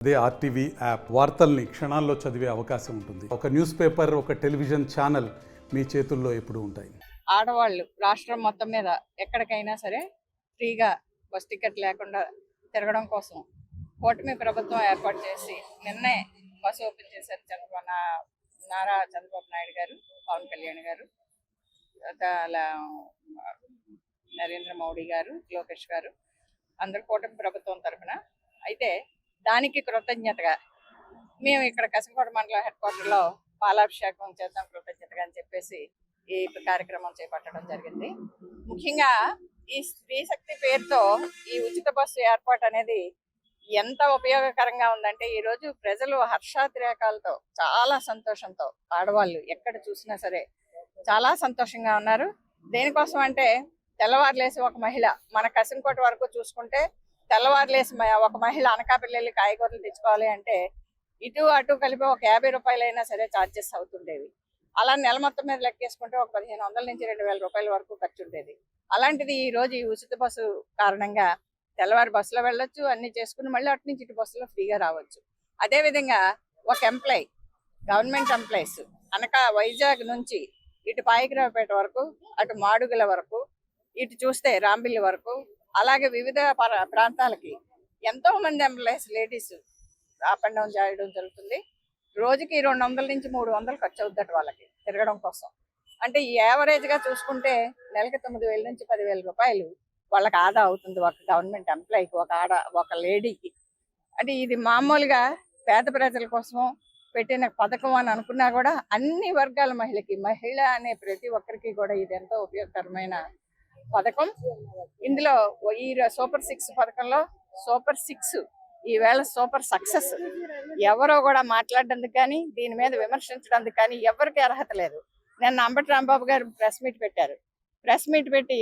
అదే RTV app వార్తల్ని క్షణాల్లో చదివే అవకాశం ఉంటుంది. ఒక న్యూస్ పేపర్, ఒక టెలివిజన్ ఛానల్ మీ చేతుల్లో ఎప్పుడూ ఉంటాయి. ఆడవాళ్ళు రాష్ట్రం మొత్తం మీద ఎక్కడికైనా సరే ఫ్రీగా బస్ టికెట్ లేకుండా తిరగడం కోసం కూటమి ప్రభుత్వం ఏర్పాటు చేసి నిన్నే బస్సు ఓపెన్ చేశారు నారా చంద్రబాబు నాయుడు గారు, పవన్ కళ్యాణ్ గారు, నరేంద్ర మోడీ గారు, లోకేష్ గారు, అందరు కూటమి ప్రభుత్వం తరఫున. అయితే దానికి కృతజ్ఞతగా మేము ఇక్కడ కసింకోట మండల హెడ్ క్వార్టర్లో పాలాభిషేకం చేద్దాం కృతజ్ఞతగా అని చెప్పేసి ఈ కార్యక్రమం చేపట్టడం జరిగింది. ముఖ్యంగా ఈ స్త్రీ శక్తి పేరుతో ఈ ఉచిత బస్సు ఏర్పాటు అనేది ఎంత ఉపయోగకరంగా ఉందంటే ఈరోజు ప్రజలు హర్షాతిరేకాలతో చాలా సంతోషంతో ఆడవాళ్ళు ఎక్కడ చూసినా సరే చాలా సంతోషంగా ఉన్నారు. దేనికోసం అంటే తెల్లవారులేసి ఒక మహిళ మన కసింకోట వరకు చూసుకుంటే తెల్లవారులేసి ఒక మహిళ అనకాపల్లి వెళ్ళి కాయగూరలు తెచ్చుకోవాలి అంటే ఇటు అటు కలిపి ఒక 50 రూపాయలైనా సరే ఛార్జెస్ అవుతుండేవి. అలా నెల మొత్తం మీద లెక్కేసుకుంటే ఒక 1500 నుంచి 2000 రూపాయల వరకు ఖర్చు ఉండేది. అలాంటిది ఈ రోజు ఈ ఉచిత బస్సు కారణంగా తెల్లవారు బస్సులో వెళ్ళొచ్చు, అన్ని చేసుకుని మళ్ళీ అటు నుంచి ఇటు బస్సులో ఫ్రీగా రావచ్చు. అదేవిధంగా ఒక ఎంప్లాయ్, గవర్నమెంట్ ఎంప్లాయీస్ వైజాగ్ నుంచి ఇటు పాయకరావుపేట వరకు, అటు మాడుగుల వరకు, ఇటు చూస్తే రాంబిల్లి వరకు, అలాగే వివిధ ప్రాంతాలకి ఎంతో మంది employees ladies up and down చేయడం జరుగుతుంది. రోజుకి 200 నుంచి 300 ఖర్చు అవుద్దట వాళ్ళకి తిరగడం కోసం. అంటే ఈ యావరేజ్గా చూసుకుంటే నెలకి 9000 నుంచి 10,000 రూపాయలు వాళ్ళకి ఆదా అవుతుంది ఒక గవర్నమెంట్ ఎంప్లాయీకి, ఒక లేడీకి. అంటే ఇది మామూలుగా పేద ప్రజల కోసం పెట్టిన పథకం అని అనుకున్నా కూడా అన్ని వర్గాల మహిళ అనే ప్రతి ఒక్కరికి కూడా ఇది ఎంతో ఉపయోగకరమైన పథకం. ఇందులో ఈ సూపర్ 6 పథకంలో సూపర్ 6 ఈవేళ సూపర్ సక్సెస్. ఎవరో కూడా మాట్లాడడానికి కానీ దీని మీద విమర్శించడానికి కానీ ఎవరికి అర్హత లేదు. నిన్న అంబటి రాంబాబు గారు ప్రెస్ మీట్ పెట్టారు. ప్రెస్ మీట్ పెట్టి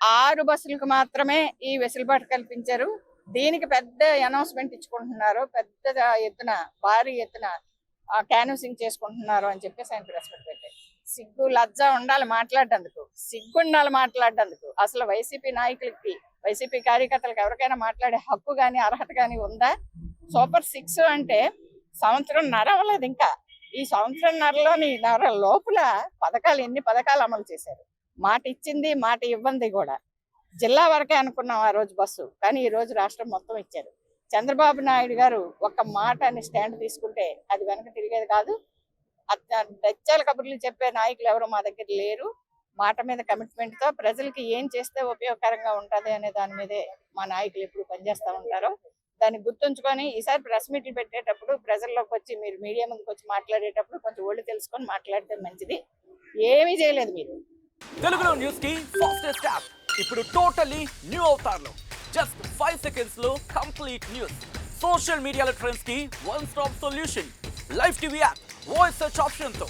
6 బస్సులకు మాత్రమే ఈ వెసులుబాటు కల్పించారు. దీనికి పెద్ద అనౌన్స్మెంట్ ఇచ్చుకుంటున్నారు, పెద్ద ఎత్తున భారీ ఎత్తున క్యాన్వసింగ్ చేసుకుంటున్నారు అని చెప్పేసి ఆయన ప్రెస్ మీట్ పెట్టారు. సిగ్గు లజ్జ ఉండాలి మాట్లాడేందుకు, సిగ్గుండాలి మాట్లాడేందుకు. అసలు వైసీపీ నాయకులకి, వైసీపీ కార్యకర్తలకు ఎవరికైనా మాట్లాడే హక్కు కానీ అర్హత కానీ ఉందా? సూపర్ 6 అంటే సంవత్సరంన్నర అవ్వలేదు ఇంకా. ఈ సంవత్సరంన్నరలోని లోపల ఎన్ని పథకాలు అమలు చేశారు. మాట ఇచ్చింది, మాట ఇవ్వంది కూడా. జిల్లా వరకే అనుకున్నాం ఆ రోజు బస్సు, కానీ ఈ రోజు రాష్ట్రం మొత్తం ఇచ్చారు. చంద్రబాబు నాయుడు గారు ఒక్క మాట అని స్టాండ్ తీసుకుంటే అది వెనక తిరిగేది కాదు. దచ్చాల కబుర్లు చెప్పే నాయకులు ఎవరు మా దగ్గర లేరు. మాట మీద కమిట్మెంట్ తో ప్రజలకి ఏం చేస్తే ఉపయోగకరంగా ఉంటది అనే దాని మీదే మా నాయకులు ఎప్పుడు పనిచేస్తూ ఉంటారో దాన్ని గుర్తుంచుకొని ఈసారి ప్రెస్ మీట్లు పెట్టేటప్పుడు ప్రజల్లోకి వచ్చి మీరు మీడియా ముందుకు వచ్చి మాట్లాడేటప్పుడు కొంచెం ఒళ్ళు తెలుసుకొని మాట్లాడితే మంచిది. ఏమీ చేయలేదు మీరు. తెలుగులో న్యూస్ కి ఫాస్టెస్ట్ యాప్ ఇప్పుడు టోటల్లీ న్యూ అవతార్లో జస్ట్ 5 సెకండ్స్ లో కంప్లీట్ న్యూస్. సోషల్ మీడియాలో ట్రెండ్స్ కి one stop solution. Live TV app voice search option తో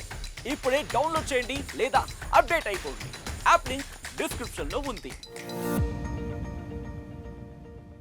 ఇప్పుడే డౌన్లోడ్ చేయండి లేదా అప్డేట్ అయిపోండి. యాప్ లింక్ డిస్క్రిప్షన్ లో ఉంది.